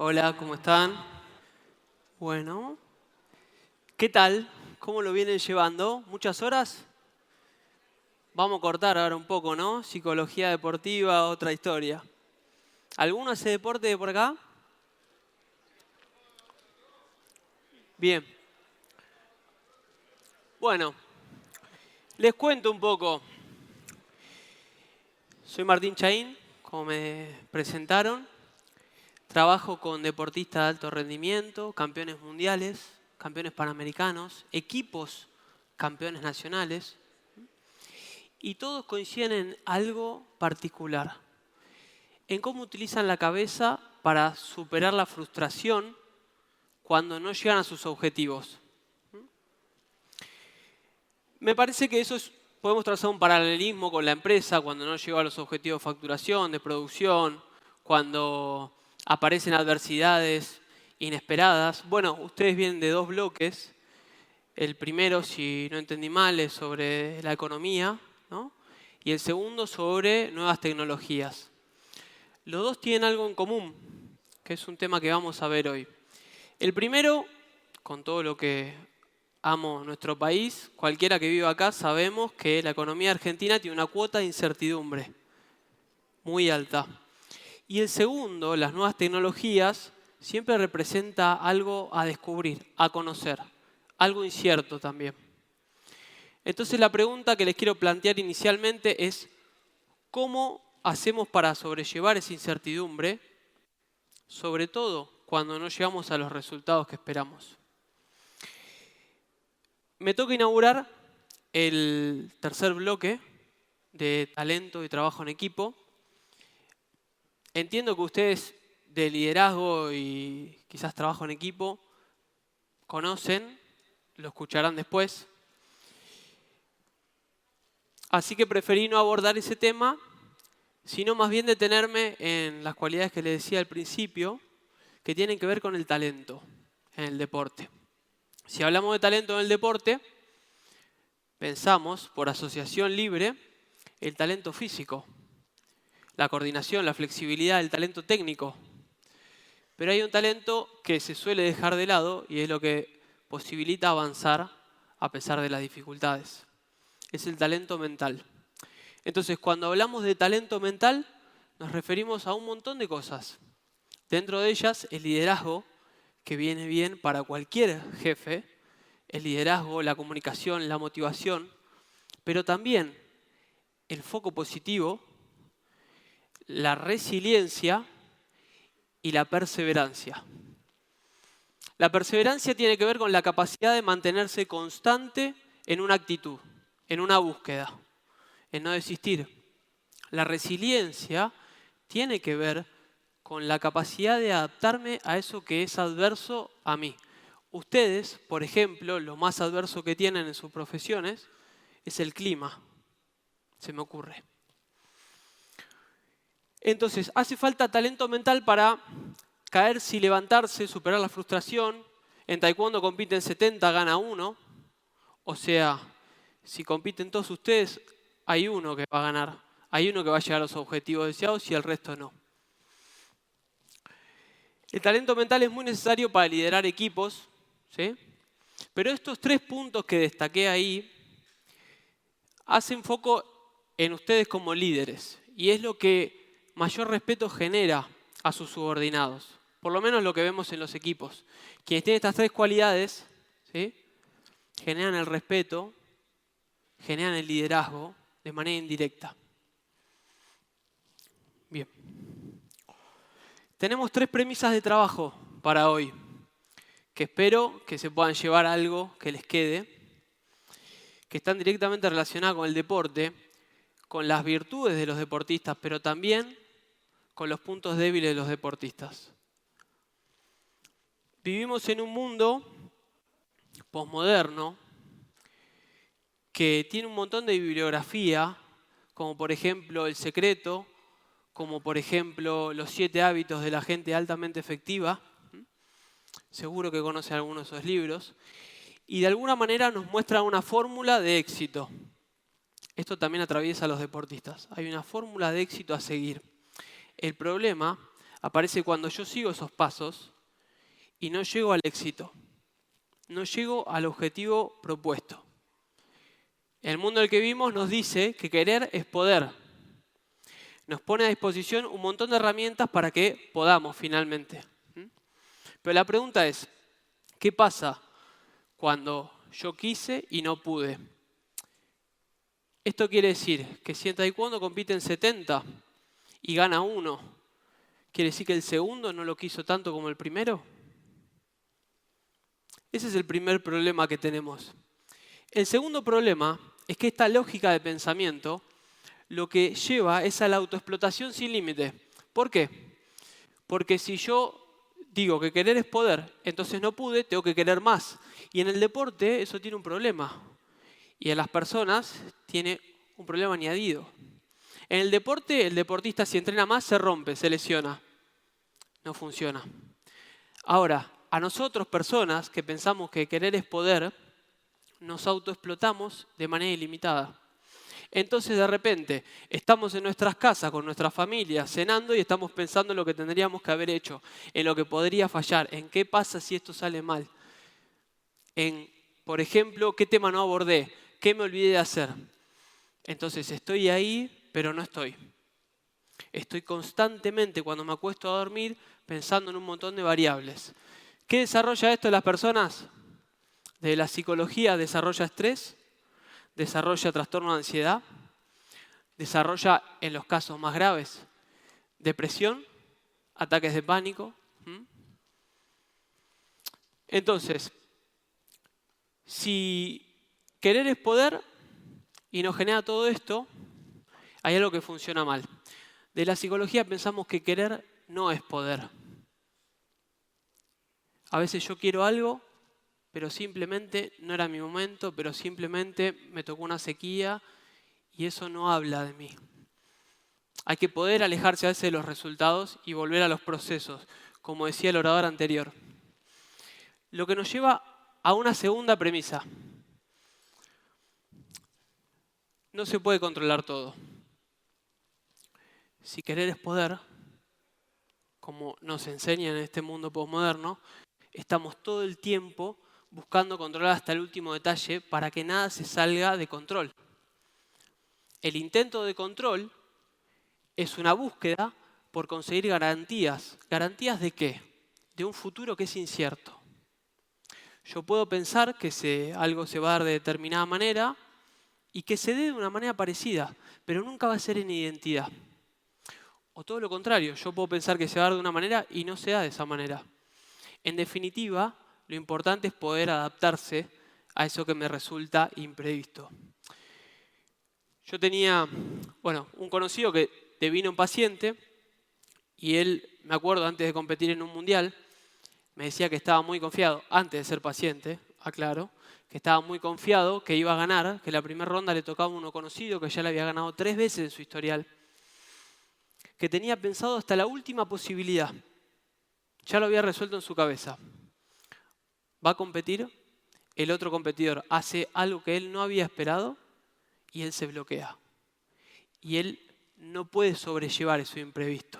Hola, ¿cómo están? Bueno, ¿qué tal? ¿Cómo lo vienen llevando? ¿Muchas horas? Vamos a cortar ahora un poco, ¿no? Psicología deportiva, otra historia. ¿Alguno hace deporte por acá? Bien. Bueno, les cuento un poco. Soy Martín Chaín, como me presentaron. Trabajo con deportistas de alto rendimiento, campeones mundiales, campeones panamericanos, equipos campeones nacionales. Y todos coinciden en algo particular, en cómo utilizan la cabeza para superar la frustración cuando no llegan a sus objetivos. Me parece que podemos trazar un paralelismo con la empresa cuando no llega a los objetivos de facturación, de producción, cuando aparecen adversidades inesperadas. Bueno, ustedes vienen de dos bloques. El primero, si no entendí mal, es sobre la economía, ¿no? Y el segundo sobre nuevas tecnologías. Los dos tienen algo en común, que es un tema que vamos a ver hoy. El primero, con todo lo que amo nuestro país, cualquiera que viva acá sabemos que la economía argentina tiene una cuota de incertidumbre muy alta. Y el segundo, las nuevas tecnologías, siempre representa algo a descubrir, a conocer, algo incierto también. Entonces la pregunta que les quiero plantear inicialmente es ¿cómo hacemos para sobrellevar esa incertidumbre, sobre todo cuando no llegamos a los resultados que esperamos? Me toca inaugurar el tercer bloque de talento y trabajo en equipo. Entiendo que ustedes de liderazgo y quizás trabajo en equipo conocen, lo escucharán después. Así que preferí no abordar ese tema, sino más bien detenerme en las cualidades que les decía al principio, que tienen que ver con el talento en el deporte. Si hablamos de talento en el deporte, pensamos, por asociación libre, el talento físico, la coordinación, la flexibilidad, el talento técnico. Pero hay un talento que se suele dejar de lado y es lo que posibilita avanzar a pesar de las dificultades. Es el talento mental. Entonces, cuando hablamos de talento mental, nos referimos a un montón de cosas. Dentro de ellas, el liderazgo, que viene bien para cualquier jefe, el liderazgo, la comunicación, la motivación, pero también el foco positivo, la resiliencia y la perseverancia. La perseverancia tiene que ver con la capacidad de mantenerse constante en una actitud, en una búsqueda, en no desistir. La resiliencia tiene que ver con la capacidad de adaptarme a eso que es adverso a mí. Ustedes, por ejemplo, lo más adverso que tienen en sus profesiones es el clima, se me ocurre. Entonces, hace falta talento mental para caerse y levantarse, superar la frustración. En taekwondo compiten 70, gana uno. O sea, si compiten todos ustedes, hay uno que va a ganar. Hay uno que va a llegar a los objetivos deseados y el resto no. El talento mental es muy necesario para liderar equipos, ¿sí? Pero estos 3 puntos que destaqué ahí hacen foco en ustedes como líderes. Y es lo que mayor respeto genera a sus subordinados. Por lo menos lo que vemos en los equipos. Quienes tienen estas 3 cualidades, ¿sí?, generan el respeto, generan el liderazgo de manera indirecta. Bien. Tenemos 3 premisas de trabajo para hoy, que espero que se puedan llevar algo que les quede, que están directamente relacionadas con el deporte, con las virtudes de los deportistas, pero también con los puntos débiles de los deportistas. Vivimos en un mundo posmoderno que tiene un montón de bibliografía, como por ejemplo El Secreto, como por ejemplo Los 7 hábitos de la gente altamente efectiva. Seguro que conocen algunos de esos libros. Y de alguna manera nos muestra una fórmula de éxito. Esto también atraviesa a los deportistas. Hay una fórmula de éxito a seguir. El problema aparece cuando yo sigo esos pasos y no llego al éxito, no llego al objetivo propuesto. El mundo en el que vivimos nos dice que querer es poder. Nos pone a disposición un montón de herramientas para que podamos finalmente. Pero la pregunta es, ¿qué pasa cuando yo quise y no pude? Esto quiere decir que si en taekwondo compiten 70 y gana uno, ¿quiere decir que el segundo no lo quiso tanto como el primero? Ese es el primer problema que tenemos. El segundo problema es que esta lógica de pensamiento lo que lleva es a la autoexplotación sin límite. ¿Por qué? Porque si yo digo que querer es poder, entonces no pude, tengo que querer más. Y en el deporte eso tiene un problema. Y en las personas tiene un problema añadido. En el deporte, el deportista si entrena más se rompe, se lesiona. No funciona. Ahora, a nosotros, personas que pensamos que querer es poder, nos autoexplotamos de manera ilimitada. Entonces de repente estamos en nuestras casas con nuestras familias cenando y estamos pensando en lo que tendríamos que haber hecho, en lo que podría fallar, en qué pasa si esto sale mal, en, por ejemplo, qué tema no abordé, qué me olvidé de hacer. Entonces estoy ahí, pero no estoy. Estoy constantemente cuando me acuesto a dormir pensando en un montón de variables. ¿Qué desarrolla esto de las personas? De la psicología desarrolla estrés, desarrolla trastorno de ansiedad, desarrolla, en los casos más graves, depresión, ataques de pánico. Entonces, si querer es poder y nos genera todo esto, hay algo que funciona mal. De la psicología pensamos que querer no es poder. A veces yo quiero algo, pero simplemente no era mi momento, pero simplemente me tocó una sequía y eso no habla de mí. Hay que poder alejarse a veces de los resultados y volver a los procesos, como decía el orador anterior. Lo que nos lleva a una segunda premisa. No se puede controlar todo. Si querer es poder, como nos enseñan en este mundo posmoderno, estamos todo el tiempo buscando controlar hasta el último detalle para que nada se salga de control. El intento de control es una búsqueda por conseguir garantías. ¿Garantías de qué? De un futuro que es incierto. Yo puedo pensar que algo se va a dar de determinada manera y que se dé de una manera parecida, pero nunca va a ser en identidad. O todo lo contrario, yo puedo pensar que se va a dar de una manera y no se da de esa manera. En definitiva, lo importante es poder adaptarse a eso que me resulta imprevisto. Yo tenía, un conocido que devino un paciente y él, me acuerdo, antes de competir en un mundial, me decía que estaba muy confiado, antes de ser paciente, aclaro, que estaba muy confiado que iba a ganar, que la primera ronda le tocaba a uno conocido que ya le había ganado 3 veces en su historial, que tenía pensado hasta la última posibilidad. Ya lo había resuelto en su cabeza. Va a competir, el otro competidor hace algo que él no había esperado y él se bloquea. Y él no puede sobrellevar eso imprevisto.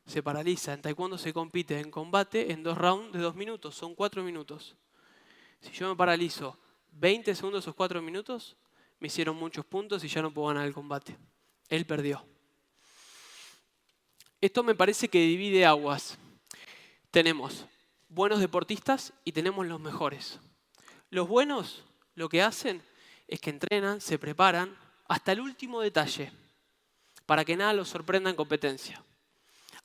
Se paraliza. En taekwondo se compite en combate en 2 rounds de 2 minutos, son 4 minutos. Si yo me paralizo 20 segundos esos 4 minutos, me hicieron muchos puntos y ya no puedo ganar el combate. Él perdió. Esto me parece que divide aguas. Tenemos buenos deportistas y tenemos los mejores. Los buenos lo que hacen es que entrenan, se preparan hasta el último detalle para que nada los sorprenda en competencia.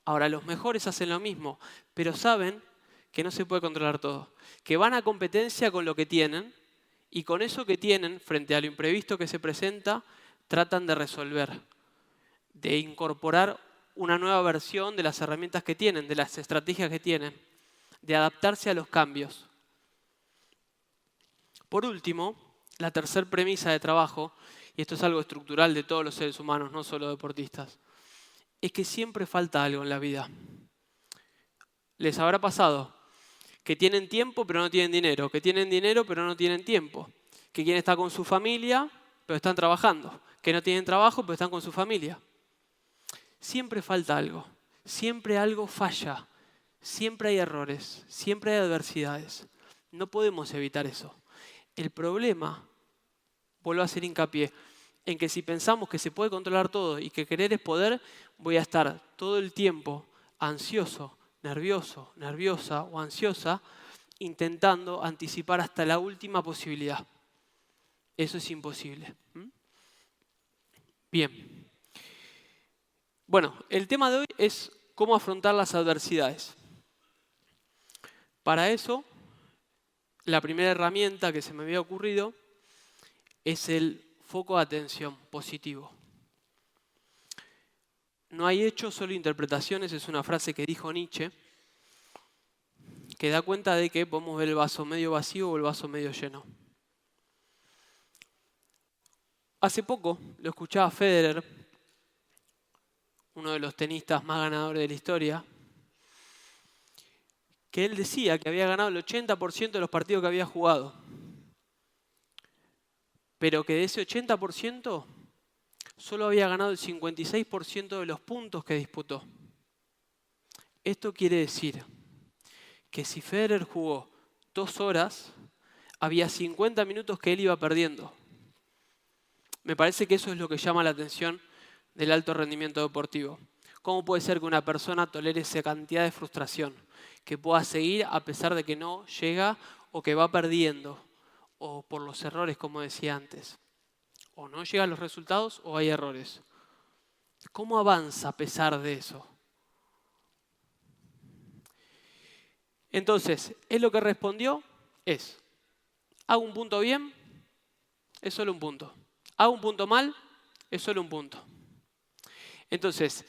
Ahora, los mejores hacen lo mismo, pero saben que no se puede controlar todo. Que van a competencia con lo que tienen y con eso que tienen, frente a lo imprevisto que se presenta, tratan de resolver, de incorporar una nueva versión de las herramientas que tienen, de las estrategias que tienen, de adaptarse a los cambios. Por último, la tercera premisa de trabajo, y esto es algo estructural de todos los seres humanos, no solo deportistas, es que siempre falta algo en la vida. Les habrá pasado que tienen tiempo pero no tienen dinero, que tienen dinero pero no tienen tiempo, que quieren estar con su familia pero están trabajando, que no tienen trabajo pero están con su familia. Siempre falta algo. Siempre algo falla, siempre hay errores, siempre hay adversidades. No podemos evitar eso. El problema, vuelvo a hacer hincapié, en que si pensamos que se puede controlar todo y que querer es poder, voy a estar todo el tiempo ansioso, nervioso, nerviosa o ansiosa, intentando anticipar hasta la última posibilidad. Eso es imposible. Bien. Bueno, el tema de hoy es cómo afrontar las adversidades. Para eso, la primera herramienta que se me había ocurrido es el foco de atención positivo. No hay hechos, solo interpretaciones, es una frase que dijo Nietzsche, que da cuenta de que podemos ver el vaso medio vacío o el vaso medio lleno. Hace poco lo escuchaba a Federer, uno de los tenistas más ganadores de la historia, que él decía que había ganado el 80% de los partidos que había jugado, pero que de ese 80% solo había ganado el 56% de los puntos que disputó. Esto quiere decir que si Federer jugó 2 horas, había 50 minutos que él iba perdiendo. Me parece que eso es lo que llama la atención del alto rendimiento deportivo. ¿Cómo puede ser que una persona tolere esa cantidad de frustración? Que pueda seguir a pesar de que no llega o que va perdiendo, o por los errores, como decía antes. O no llegan los resultados o hay errores. ¿Cómo avanza a pesar de eso? Entonces, él lo que respondió es, hago un punto bien, es solo un punto. Hago un punto mal, es solo un punto. Entonces,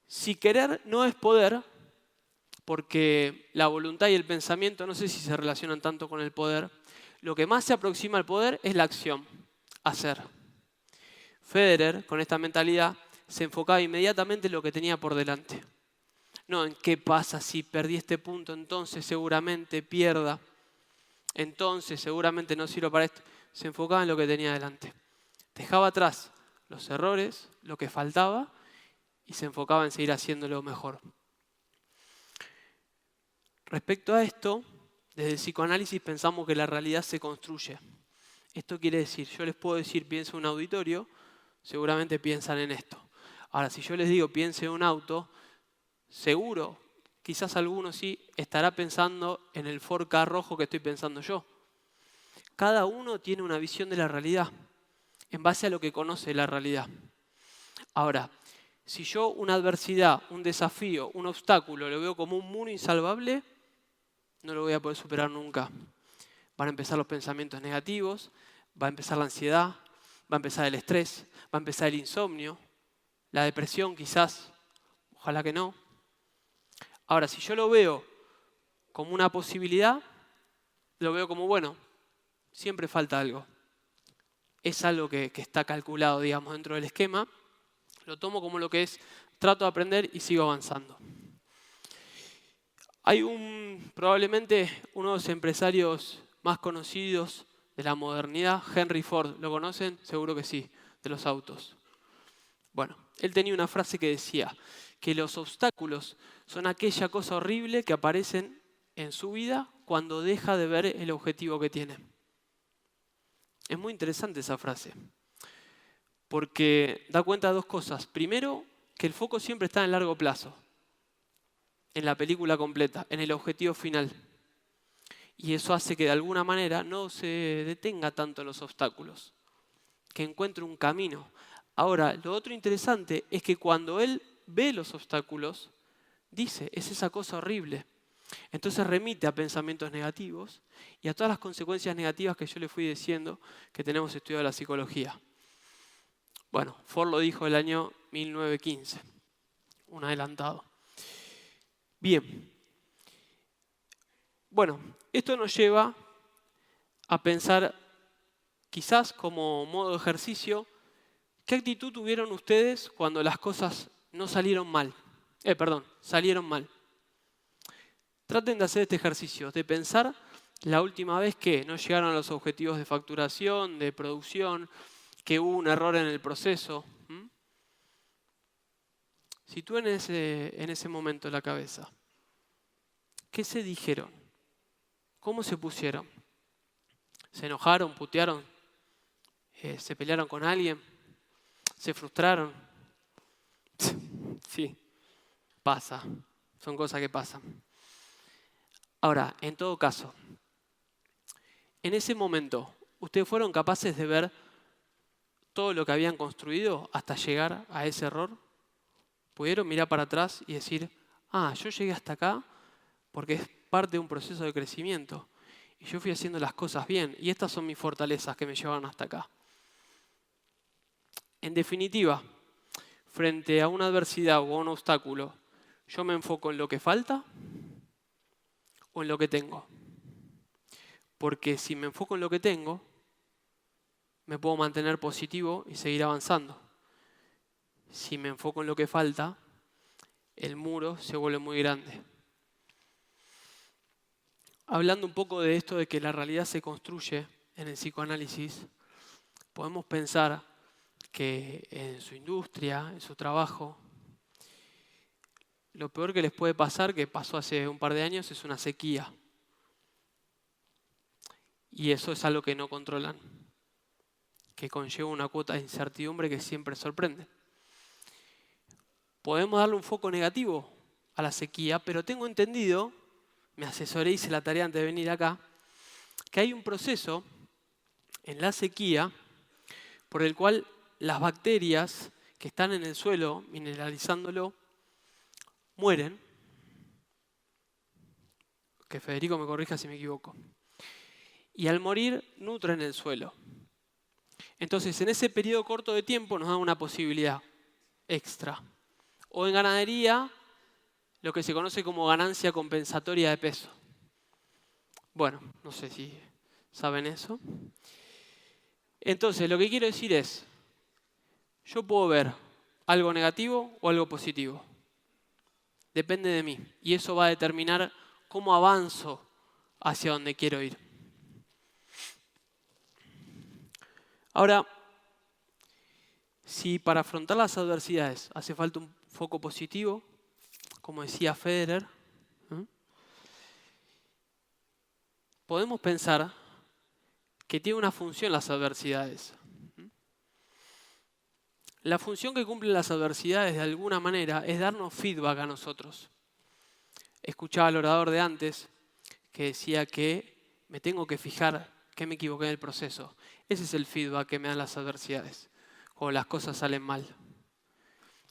si querer no es poder, porque la voluntad y el pensamiento, no sé si se relacionan tanto con el poder, lo que más se aproxima al poder es la acción, hacer. Federer, con esta mentalidad, se enfocaba inmediatamente en lo que tenía por delante. No en qué pasa si perdí este punto, entonces seguramente pierda, entonces seguramente no sirvo para esto. Se enfocaba en lo que tenía delante. Dejaba atrás los errores, lo que faltaba, y se enfocaba en seguir haciéndolo mejor. Respecto a esto, desde el psicoanálisis pensamos que la realidad se construye. Esto quiere decir, yo les puedo decir piensa en un auditorio, seguramente piensan en esto. Ahora, si yo les digo piense en un auto, seguro, quizás alguno sí, estará pensando en el 4K rojo que estoy pensando yo. Cada uno tiene una visión de la realidad, en base a lo que conoce de la realidad. Ahora, si yo una adversidad, un desafío, un obstáculo, lo veo como un muro insalvable, no lo voy a poder superar nunca. Van a empezar los pensamientos negativos, va a empezar la ansiedad, va a empezar el estrés, va a empezar el insomnio, la depresión quizás, ojalá que no. Ahora, si yo lo veo como una posibilidad, lo veo como, bueno, siempre falta algo. Es algo que está calculado, digamos, dentro del esquema. Lo tomo como lo que es, trato de aprender y sigo avanzando. Hay probablemente uno de los empresarios más conocidos de la modernidad, Henry Ford. ¿Lo conocen? Seguro que sí, de los autos. Bueno, él tenía una frase que decía que los obstáculos son aquella cosa horrible que aparecen en su vida cuando deja de ver el objetivo que tiene. Es muy interesante esa frase, porque da cuenta de 2 cosas. Primero, que el foco siempre está en el largo plazo, en la película completa, en el objetivo final. Y eso hace que de alguna manera no se detenga tanto en los obstáculos, que encuentre un camino. Ahora, lo otro interesante es que cuando él ve los obstáculos, dice, es esa cosa horrible. Entonces remite a pensamientos negativos y a todas las consecuencias negativas que yo le fui diciendo que tenemos estudiado la psicología. Bueno, Ford lo dijo el año 1915, un adelantado. Bien. Bueno, esto nos lleva a pensar, quizás como modo de ejercicio, ¿qué actitud tuvieron ustedes cuando las cosas no salieron mal? Salieron mal. Traten de hacer este ejercicio, de pensar la última vez que no llegaron a los objetivos de facturación, de producción, que hubo un error en el proceso. sitúen en ese momento la cabeza. ¿Qué se dijeron? ¿Cómo se pusieron? ¿Se enojaron, putearon? ¿Se pelearon con alguien? ¿Se frustraron? Sí, pasa. Son cosas que pasan. Ahora, en todo caso, en ese momento, ¿ustedes fueron capaces de ver todo lo que habían construido hasta llegar a ese error? ¿Pudieron mirar para atrás y decir, yo llegué hasta acá porque es parte de un proceso de crecimiento y yo fui haciendo las cosas bien y estas son mis fortalezas que me llevaron hasta acá? En definitiva, frente a una adversidad o a un obstáculo, ¿yo me enfoco en lo que falta o en lo que tengo? Porque si me enfoco en lo que tengo, me puedo mantener positivo y seguir avanzando. Si me enfoco en lo que falta, el muro se vuelve muy grande. Hablando un poco de esto de que la realidad se construye en el psicoanálisis, podemos pensar que en su industria, en su trabajo, lo peor que les puede pasar, que pasó hace un par de años, es una sequía. Y eso es algo que no controlan, que conlleva una cuota de incertidumbre que siempre sorprende. Podemos darle un foco negativo a la sequía, pero tengo entendido, me asesoré, hice la tarea antes de venir acá, que hay un proceso en la sequía por el cual las bacterias que están en el suelo, mineralizándolo, mueren. Que Federico me corrija si me equivoco. Y al morir, nutren el suelo. Entonces, en ese periodo corto de tiempo nos da una posibilidad extra. O en ganadería, lo que se conoce como ganancia compensatoria de peso. Bueno, no sé si saben eso. Entonces, lo que quiero decir es, yo puedo ver algo negativo o algo positivo. Depende de mí. Y eso va a determinar cómo avanzo hacia donde quiero ir. Ahora, si para afrontar las adversidades hace falta un foco positivo, como decía Federer, podemos pensar que tiene una función las adversidades. La función que cumplen las adversidades de alguna manera es darnos feedback a nosotros. Escuchaba al orador de antes que decía que me tengo que fijar que me equivoqué en el proceso. Ese es el feedback que me dan las adversidades, cuando las cosas salen mal.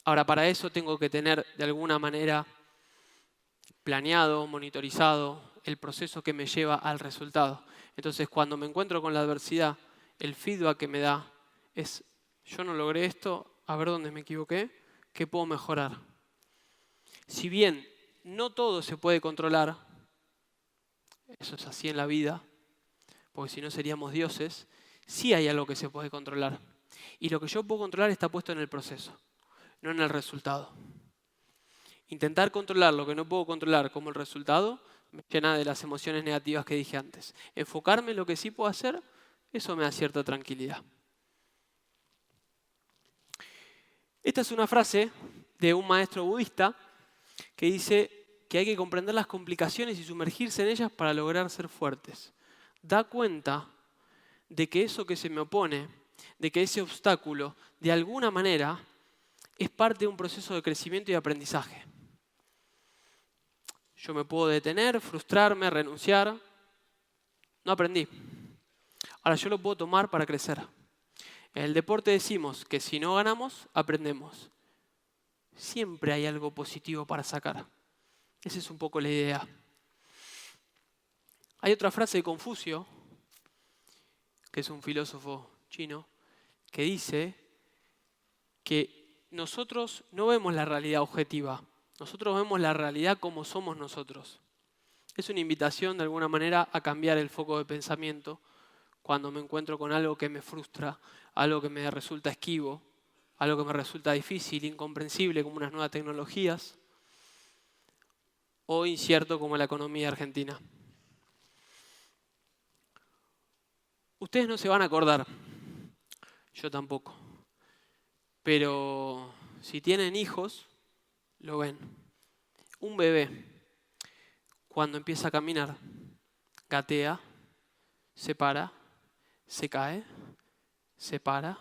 Ahora, para eso tengo que tener de alguna manera planeado, monitorizado el proceso que me lleva al resultado. Entonces, cuando me encuentro con la adversidad, el feedback que me da es, yo no logré esto, a ver dónde me equivoqué, qué puedo mejorar. Si bien no todo se puede controlar, eso es así en la vida, porque si no seríamos dioses, sí hay algo que se puede controlar. Y lo que yo puedo controlar está puesto en el proceso, no en el resultado. Intentar controlar lo que no puedo controlar como el resultado me llena de las emociones negativas que dije antes. Enfocarme en lo que sí puedo hacer, eso me da cierta tranquilidad. Esta es una frase de un maestro budista que dice que hay que comprender las complicaciones y sumergirse en ellas para lograr ser fuertes. Da cuenta de que eso que se me opone, de que ese obstáculo, de alguna manera, es parte de un proceso de crecimiento y aprendizaje. Yo me puedo detener, frustrarme, renunciar. No aprendí. Ahora yo lo puedo tomar para crecer. En el deporte decimos que si no ganamos, aprendemos. Siempre hay algo positivo para sacar. Esa es un poco la idea. Hay otra frase de Confucio, que es un filósofo chino, que dice que nosotros no vemos la realidad objetiva, nosotros vemos la realidad como somos nosotros. Es una invitación de alguna manera a cambiar el foco de pensamiento cuando me encuentro con algo que me frustra, algo que me resulta esquivo, algo que me resulta difícil, incomprensible como unas nuevas tecnologías o incierto como la economía argentina. Ustedes no se van a acordar, yo tampoco, pero si tienen hijos, lo ven. Un bebé, cuando empieza a caminar, gatea, se para, se cae, se para,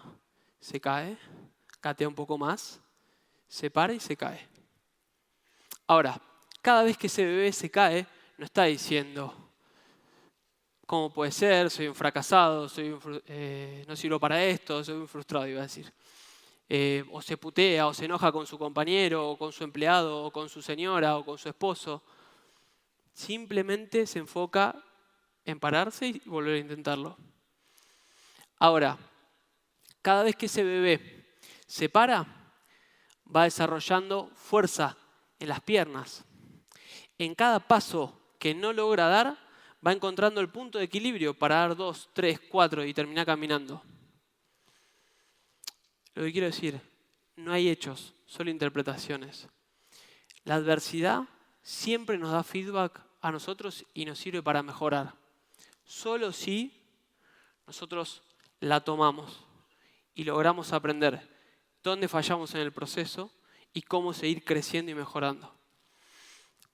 se cae, gatea un poco más, se para y se cae. Ahora, cada vez que ese bebé se cae, no está diciendo, ¿cómo puede ser? Soy un fracasado, no sirvo para esto, soy un frustrado, iba a decir. O se putea, o se enoja con su compañero, o con su empleado, o con su señora, o con su esposo. Simplemente se enfoca en pararse y volver a intentarlo. Ahora, cada vez que ese bebé se para, va desarrollando fuerza en las piernas. En cada paso que no logra dar, va encontrando el punto de equilibrio para dar 2, 3, 4 y terminar caminando. Lo que quiero decir, no hay hechos, solo interpretaciones. La adversidad siempre nos da feedback a nosotros y nos sirve para mejorar. Solo si nosotros la tomamos y logramos aprender dónde fallamos en el proceso y cómo seguir creciendo y mejorando.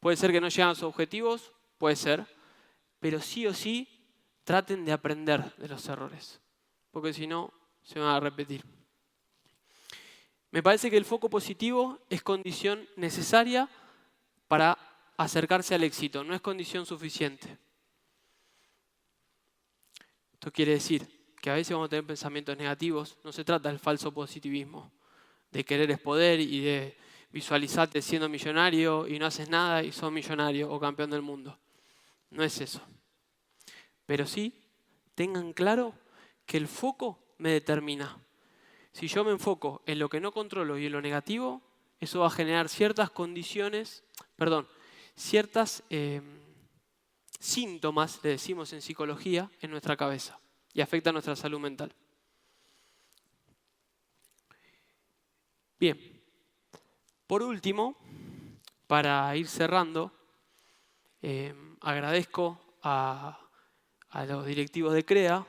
Puede ser que no lleguen a sus objetivos, puede ser, pero sí o sí traten de aprender de los errores, porque si no, se van a repetir. Me parece que el foco positivo es condición necesaria para acercarse al éxito, no es condición suficiente. Esto quiere decir que a veces vamos a tener pensamientos negativos, no se trata del falso positivismo, de querer es poder y de visualizarte siendo millonario y no haces nada y sos millonario o campeón del mundo. No es eso. Pero sí, tengan claro que el foco me determina. Si yo me enfoco en lo que no controlo y en lo negativo, eso va a generar ciertas síntomas, le decimos en psicología, en nuestra cabeza y afecta a nuestra salud mental. Bien, por último, para ir cerrando, agradezco a los directivos de CREA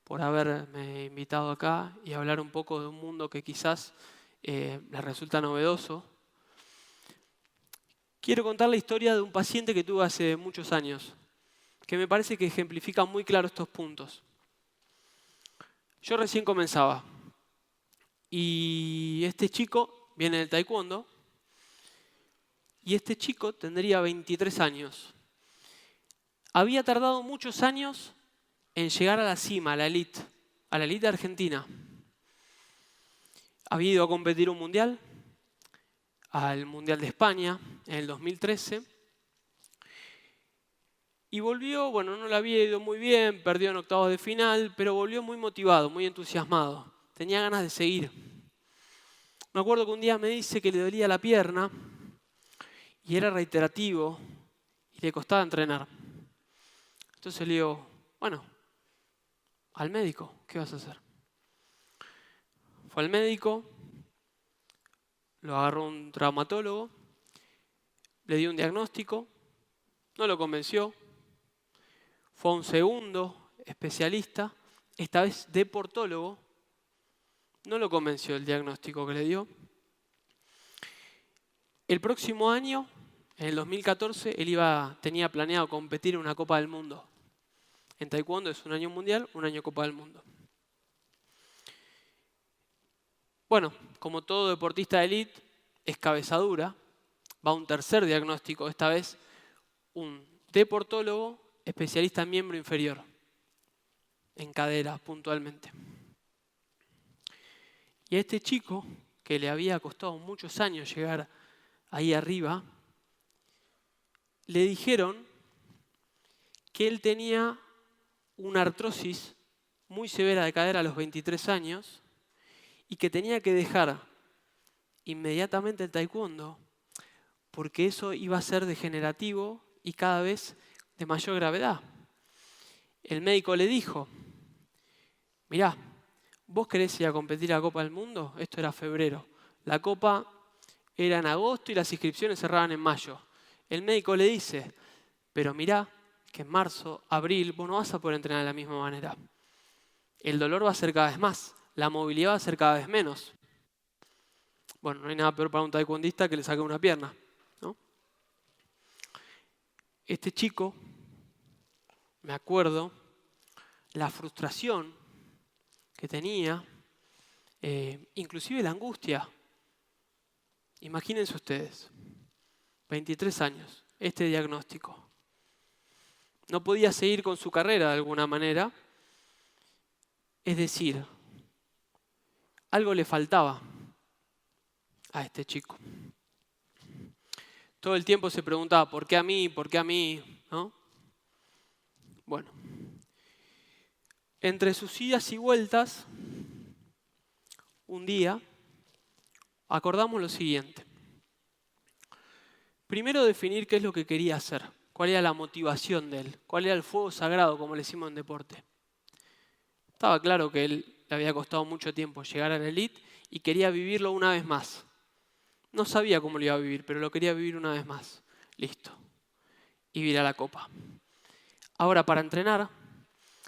por haberme invitado acá y hablar un poco de un mundo que quizás les resulta novedoso. Quiero contar la historia de un paciente que tuve hace muchos años, que me parece que ejemplifica muy claro estos puntos. Yo recién comenzaba y este chico viene del taekwondo y este chico tendría 23 años. Había tardado muchos años en llegar a la cima, a la elite argentina. Había ido a competir un mundial, al Mundial de España, en el 2013. Y volvió, bueno, no le había ido muy bien, perdió en octavos de final, pero volvió muy motivado, muy entusiasmado. Tenía ganas de seguir. Me acuerdo que un día me dice que le dolía la pierna y era reiterativo y le costaba entrenar. Entonces le digo, bueno, al médico, ¿qué vas a hacer? Fue al médico, lo agarró un traumatólogo, le dio un diagnóstico, no lo convenció. Fue a un segundo especialista, esta vez deportólogo, no lo convenció el diagnóstico que le dio. El próximo año, en el 2014, él tenía planeado competir en una Copa del Mundo. En taekwondo es un año mundial, un año Copa del Mundo. Bueno, como todo deportista de élite, es cabeza dura. Va a un tercer diagnóstico, esta vez un deportólogo especialista en miembro inferior, en cadera puntualmente. Y a este chico, que le había costado muchos años llegar ahí arriba, le dijeron que él tenía una artrosis muy severa de cadera a los 23 años y que tenía que dejar inmediatamente el taekwondo porque eso iba a ser degenerativo y cada vez de mayor gravedad. El médico le dijo, mirá, ¿vos querés ir a competir a la Copa del Mundo? Esto era febrero. La Copa era en agosto y las inscripciones cerraban en mayo. El médico le dice, pero mirá que en marzo, abril, vos no vas a poder entrenar de la misma manera. El dolor va a ser cada vez más, la movilidad va a ser cada vez menos. Bueno, no hay nada peor para un taekwondista que le saque una pierna, ¿no? Este chico, me acuerdo, la frustración que tenía, inclusive la angustia. Imagínense ustedes, 23 años, este diagnóstico. No podía seguir con su carrera de alguna manera. Es decir, algo le faltaba a este chico. Todo el tiempo se preguntaba, ¿por qué a mí? ¿Por qué a mí? ¿No? Bueno, entre sus idas y vueltas, un día acordamos lo siguiente. Primero definir qué es lo que quería hacer, cuál era la motivación de él, cuál era el fuego sagrado, como le decimos en deporte. Estaba claro que él le había costado mucho tiempo llegar a la elite y quería vivirlo una vez más. No sabía cómo lo iba a vivir, pero lo quería vivir una vez más. Listo. Y ir a la copa. Ahora, para entrenar,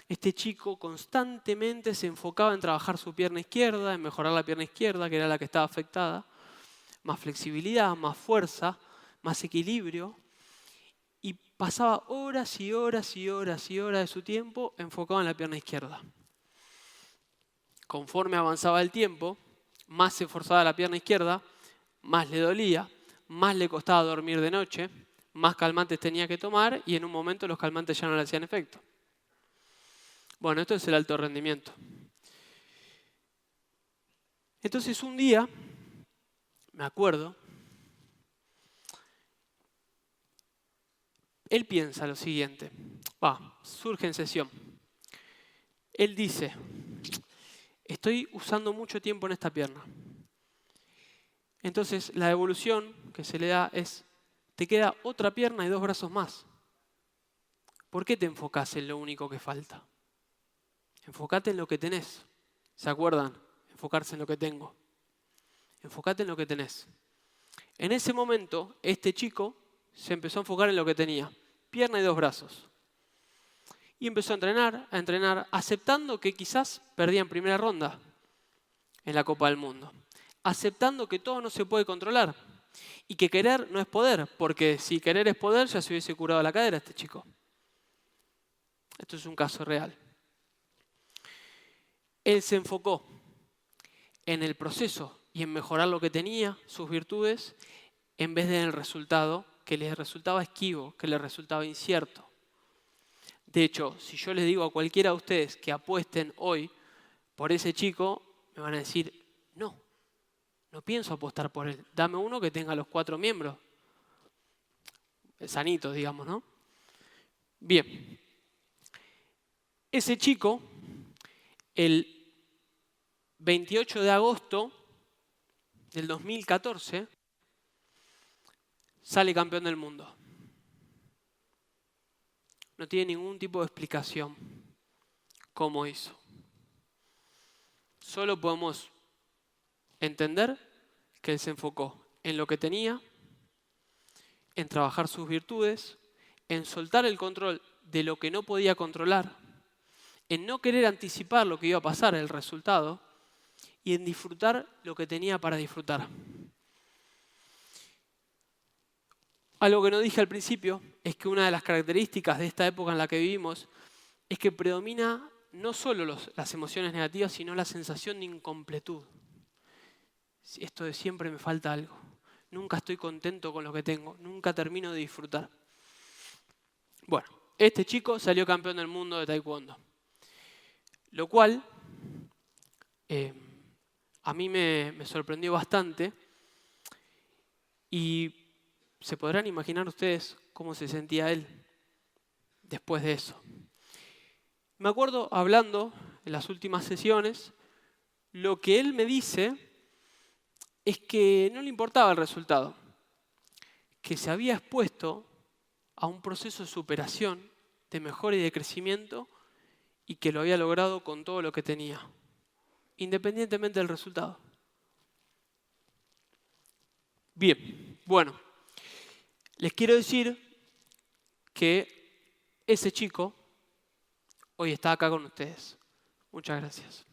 este chico constantemente se enfocaba en trabajar su pierna izquierda, en mejorar la pierna izquierda, que era la que estaba afectada. Más flexibilidad, más fuerza, más equilibrio. Y pasaba horas y horas y horas y horas de su tiempo enfocado en la pierna izquierda. Conforme avanzaba el tiempo, más se esforzaba la pierna izquierda, más le dolía, más le costaba dormir de noche, más calmantes tenía que tomar y en un momento los calmantes ya no le hacían efecto. Bueno, esto es el alto rendimiento. Entonces un día, me acuerdo, él piensa lo siguiente, surge en sesión. Él dice, estoy usando mucho tiempo en esta pierna. Entonces la devolución que se le da es, te queda otra pierna y 2 brazos más. ¿Por qué te enfocás en lo único que falta? Enfócate en lo que tenés. ¿Se acuerdan? Enfocarse en lo que tengo. Enfócate en lo que tenés. En ese momento, este chico se empezó a enfocar en lo que tenía. Pierna y 2 brazos. Y empezó a entrenar, aceptando que quizás perdía en primera ronda en la Copa del Mundo. Aceptando que todo no se puede controlar. Y que querer no es poder, porque si querer es poder, ya se hubiese curado la cadera este chico. Esto es un caso real. Él se enfocó en el proceso y en mejorar lo que tenía, sus virtudes, en vez de en el resultado, que le resultaba esquivo, que le resultaba incierto. De hecho, si yo les digo a cualquiera de ustedes que apuesten hoy por ese chico, me van a decir, no pienso apostar por él. Dame uno que tenga los 4 miembros. Sanitos, digamos, ¿no? Bien. Ese chico, el 28 de agosto del 2014, sale campeón del mundo. No tiene ningún tipo de explicación cómo hizo. Solo podemos entender que él se enfocó en lo que tenía, en trabajar sus virtudes, en soltar el control de lo que no podía controlar, en no querer anticipar lo que iba a pasar, el resultado, y en disfrutar lo que tenía para disfrutar. Algo que no dije al principio es que una de las características de esta época en la que vivimos es que predomina no solo las emociones negativas, sino la sensación de incompletud. Esto de siempre me falta algo. Nunca estoy contento con lo que tengo. Nunca termino de disfrutar. Bueno, este chico salió campeón del mundo de taekwondo. Lo cual a mí me sorprendió bastante. Y se podrán imaginar ustedes cómo se sentía él después de eso. Me acuerdo hablando en las últimas sesiones, lo que él me dice es que no le importaba el resultado, que se había expuesto a un proceso de superación, de mejora y de crecimiento y que lo había logrado con todo lo que tenía, independientemente del resultado. Bien, bueno, les quiero decir que ese chico hoy está acá con ustedes. Muchas gracias.